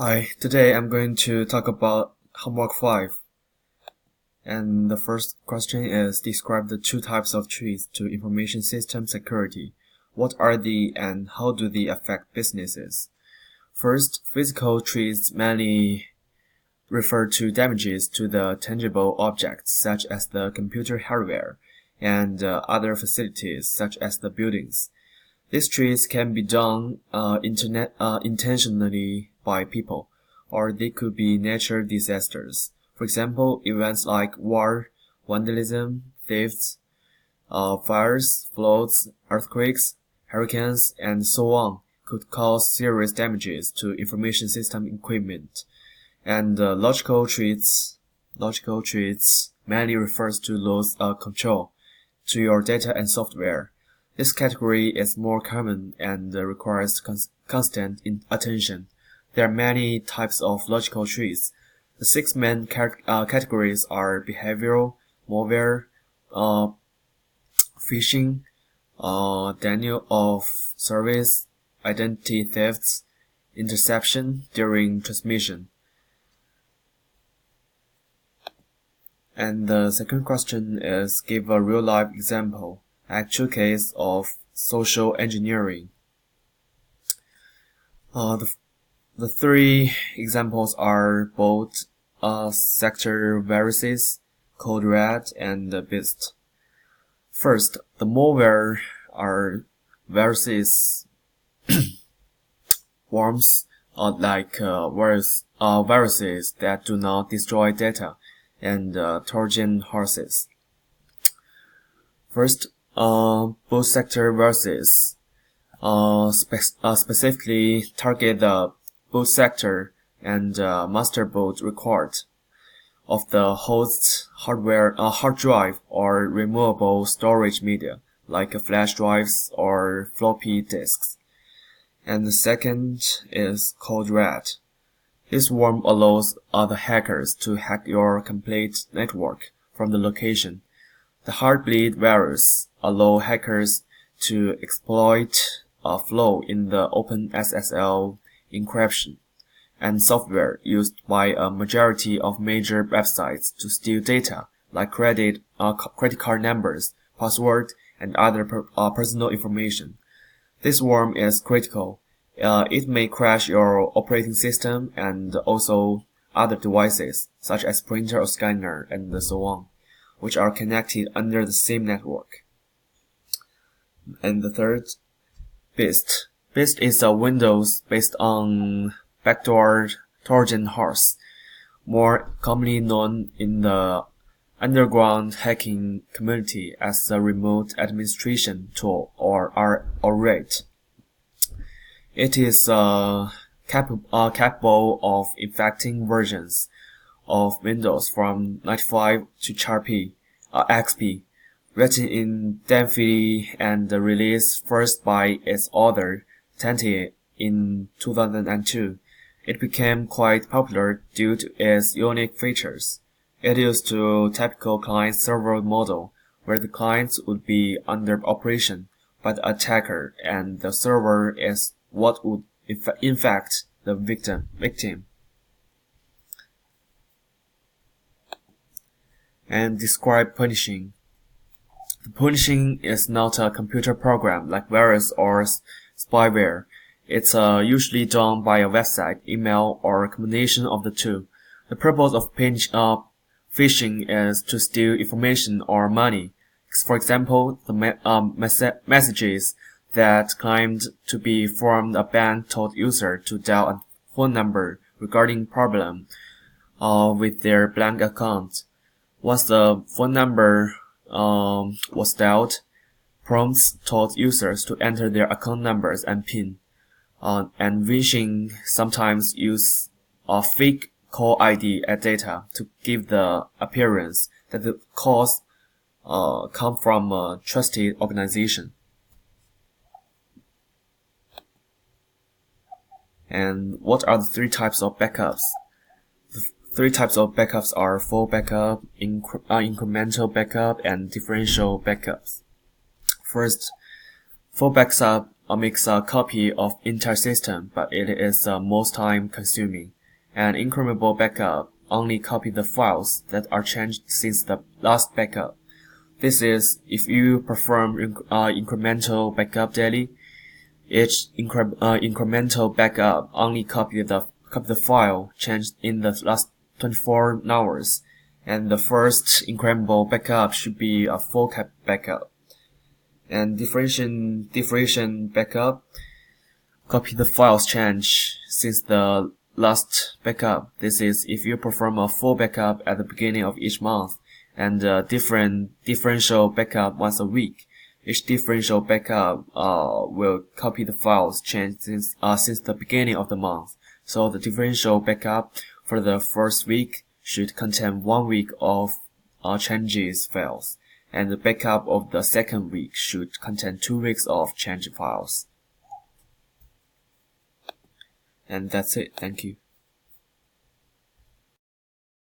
Hi, today I'm going to talk about homework 5. And the first question is describe the two types of threats to information system security. What are they and how do they affect businesses? First, physical threats mainly refer to damages to the tangible objects such as the computer hardware and other facilities such as the buildings. These threats can be done intentionally by people, or they could be natural disasters. For example, events like war, vandalism, thefts, fires, floods, earthquakes, hurricanes, and so on could cause serious damages to information system equipment. And logical threats mainly refers to loss of control to your data and software. This category is more common and requires constant attention. There are many types of logical threats. The six main categories are behavioral, malware, phishing, denial of service, identity thefts, interception during transmission. And the second question is give a real-life example, actual case of social engineering. The three examples are both sector viruses, Code Red, and Beast. First, the malware are viruses, worms, viruses that do not destroy data, and Trojan horses. First, boot sector viruses specifically target the boot sector and master boot record of the host's hard drive or removable storage media, like flash drives or floppy disks. And the second is Code Red. This worm allows the hackers to hack your complete network from the location. The Heartbleed virus allows hackers to exploit a flaw in the OpenSSL encryption and software used by a majority of major websites to steal data like credit card numbers, password, and other personal information. This worm is critical. It may crash your operating system and also other devices, such as printer or scanner and so on, which are connected under the same network. And the third, Beast. Beast is a Windows based on backdoor Trojan horse, more commonly known in the underground hacking community as a remote administration tool or RAT. It is capable of infecting versions of Windows from 95 to XP, written in Delphi and released first by its author, Tanti, in 2002. It became quite popular due to its unique features. It used to typical client-server model, where the clients would be under operation by the attacker and the server is what would infect the victim. And describe punishing. The punishing is not a computer program like virus or spyware. It's usually done by a website, email, or a combination of the two. The purpose of phishing is to steal information or money. For example, the messages that claimed to be from a bank told user to dial a phone number regarding problem with their bank account. Once the phone number was dialed, prompts told users to enter their account numbers and PIN. And phishing sometimes use a fake call ID as data to give the appearance that the calls come from a trusted organization. And what are the three types of backups? The three types of backups are full backup, incremental backup, and differential backups. First, full backup makes a copy of entire system, but it is most time consuming. An incremental backup only copy the files that are changed since the last backup. This is if you perform incremental backup daily. Each incremental backup only copy the file changed in the last 24 hours, and the first incremental backup should be a full backup. And differentiation backup copy the files changed since the last backup. This is if you perform a full backup at the beginning of each month, and differential backup once a week. Each differential backup will copy the files changed since the beginning of the month. So the differential backup for the first week should contain 1 week of changes files, and the backup of the second week should contain 2 weeks of change files. And that's it. Thank you.